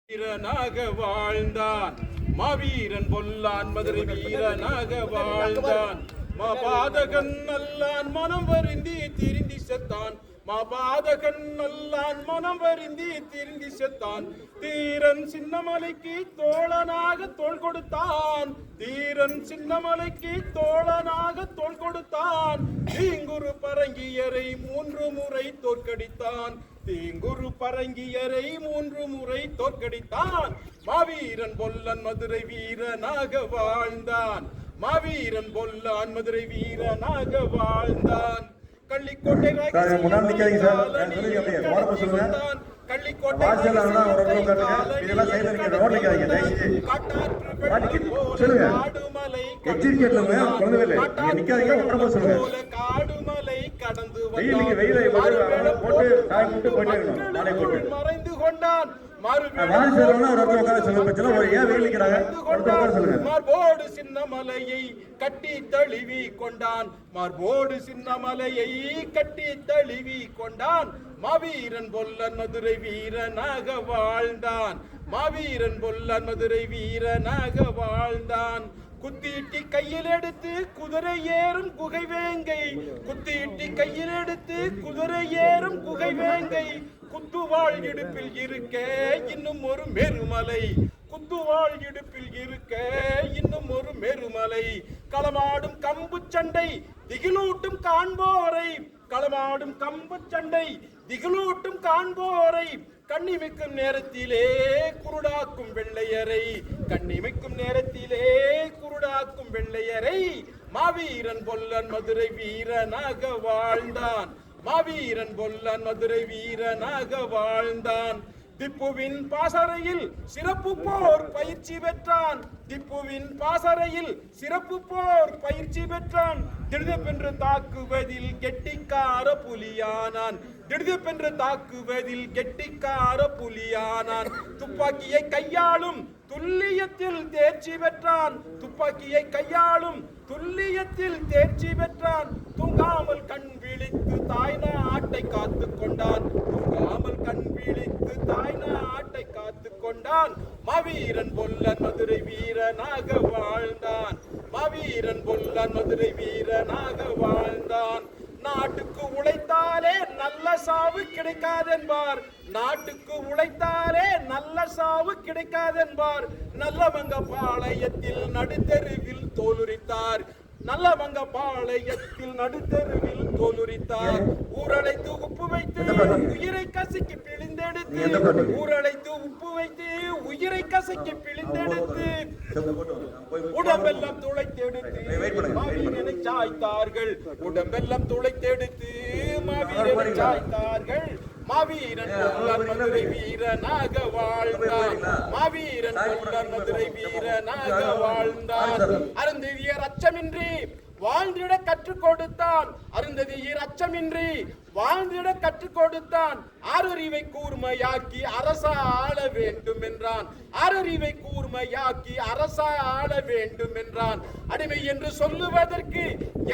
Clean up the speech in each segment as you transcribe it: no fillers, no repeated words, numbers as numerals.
வீரனாக வாழ்ந்தான் மாவீரன் பொல்லான் மதுரை வீரனாக வாழ்ந்தான் மாபாதகன் நல்லான் மனம் வருந்தி திரிந்தி செத்தான் மாபாதகன் நல்லான் மனம் வருந்தி திரிந்தி செத்தான் தீரன் சின்னமலைக்கு தோழனாக தோள் கொடுத்தான் தீரன் சின்னமலைக்கு தோழனாக தோள் கொடுத்தான் தீங்குரு பரங்கியரை 3 முறை தோற்கடித்தான் தீங்குரு பரங்கியரை 3 முறை தோற்கடித்தான் மாவீரன் பொல்லன் மதுரை வீரனாக வாழ்ந்தான் மாவீரன் பொல்லான் மதுரை வீரனாக வாழ்ந்தான் கள்ளிக்கோட்டை காடுமலை கடந்து மறைந்து கொண்டான் மார்போடு சின்னமலையை கட்டி தழுவி கொண்டான் மார்போடு சின்னமலையை கட்டி தழுவி கொண்டான் மாவீரன் பொல்லன் மதுரை வீரனாக வாழ்ந்தான் மாவீரன் பொல்லன் மதுரை வீரனாக வாழ்ந்தான் குத்தியிட்டி கையில் எடுத்து குதிரை ஏறும் குகை வேங்கை குத்தியிட்டி கையில் எடுத்து குதிரை ஏறும் குகை வேங்கை குத்துவாள் இடுப்பில் இருக்க இன்னும் ஒரு மெருமலை குத்துவாள் இடுப்பில் இருக்க இன்னும் ஒரு மெருமலை களமாடும் கம்பு சண்டை திகிலூட்டும் காண்போரை களமாடும் கம்பு சண்டை திகிலூட்டும் காண்போரை கண்ணிமைக்கும் நேரத்திலே குருடாக்கும் வெள்ளையரை கண்ணிமைக்கும் நேரத்திலே குருடாக்கும் வெள்ளையரை மாவீரன் பொல்லன் மதுரை வீரனாக வாழ்ந்தான் மாவீரன் பொல்லன் மதுரை வீரனாக வாழ்ந்தான் திப்புவின் பாசறையில் சிறப்பு போர் பயிற்சி பெற்றான் திப்புவின் பாசறையில் சிறப்பு போர் பயிற்சி பெற்றான் திடுதென்று தாக்குவதில் கெட்டிக்கார புலியானான் திடுதென்று தாக்குவதில் கெட்டிக்கார புலியானான் துப்பாக்கியை கையாளும் துல்லியத்தில் தேர்ச்சி பெற்றான் துப்பாக்கியை கையாளும் துல்லியத்தில் தேர்ச்சி பெற்றான் தூங்காமல் கண் விழித்து தாய் நாட்டை காத்து கொண்டான் தூங்காமல் கண் விழித்து தாய் நாட்டை காத்து கொண்டான் மாவீரன் பொல்லன் மதுரை வீரனாக வாழ்ந்தான் மாவீரன் பொல்லன் மதுரை வீரனாக வாழ்ந்தான் நாட்டுக்கு உழைத்தாலே நல்ல சாவு கிடைக்காதென்பார் நாட்டுக்கு உழைத்தாலே நல்ல சாவு கிடைக்காதென்பார் நல்லவங்க பாளையத்தில் நடுத்தெருவில் தோலுரித்தார் நல்லவங்க பாளையத்தில் நடுத்தெருவில் தோலுரித்தார் ஊரழைத்து உப்பு வைத்து உயிரை கசக்கி பிழிந்தெடுத்து ஊரழைத்து உப்பு வைத்து உயிரை கசக்கி பிழிந்தெடுத்து உடம்பெல்லாம் துளைத்தெடுத்து மாவீரனை சாய்த்தார்கள் உடம்பெல்லாம் துளைத்தெடுத்து மாவீரனை சாய்த்தார்கள் மாவீரன் பொல்லன் மதுரை வீரனாக வாழ்ந்தான் மாவீரன் பொல்லன் மதுரை வீரனாக வாழ்ந்தான் அருந்ததியர் அச்சமின்றி வாழ்ந்திட கற்றுக் கொடுத்தான் அருந்ததியர் அச்சமின்றி வாழ்ந்திட கற்றுக் கொடுத்தான் ஆறறிவை கூர்மையாக்கி அரசா ஆள வேண்டும் என்றான் ஆறறிவை கூர்மையாக்கி அரசா ஆள வேண்டும் என்றான் அடிமை என்று சொல்லுவதற்கு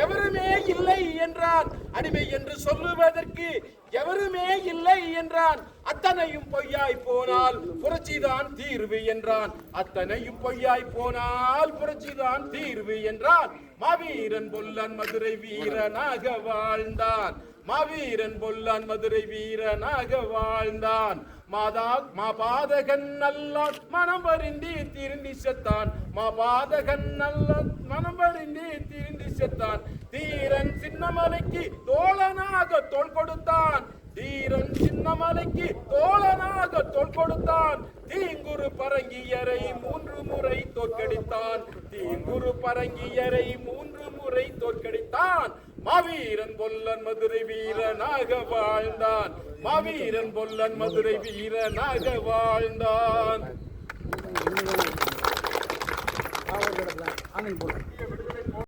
எவருமே இல்லை என்றான் அடிமை என்று சொல்லுவதற்கு எவருமே இல்லை என்றான் அத்தனையும் பொய்யாய் போனால் புரட்சிதான் தீர்வு என்றான் அத்தனையும் பொய்யாய் போனால் புரட்சிதான் தீர்வு என்றான் மாவீரன் பொல்லன் மதுரை வீரனாக வாழ்ந்தான் மாவீரன் பொல்லன் மதுரை வீரனாக வாழ்ந்தான் மாபாதகன் நல்லான் மனம் வருந்தி திருந்தி செத்தான் மாபாதகன் நல்லான் மனம் வருந்தி திருந்தி செத்தான் தீரன் சின்னமலைக்கு தோழனாக தோள் கொடுத்தான் தீரன் சின்னமலைக்கு தோழனாக தோள் கொடுத்தான் தீங்குரு பரங்கியரை 3 முறை தோற்கடித்தான் தீங்குரு பரங்கியரை 3 முறை தோற்கடித்தான் மாவீரன் பொல்லன் மதுரை வீரனாக வாழ்ந்தான் மாவீரன் பொல்லன் மதுரை வீரனாக வாழ்ந்தான்.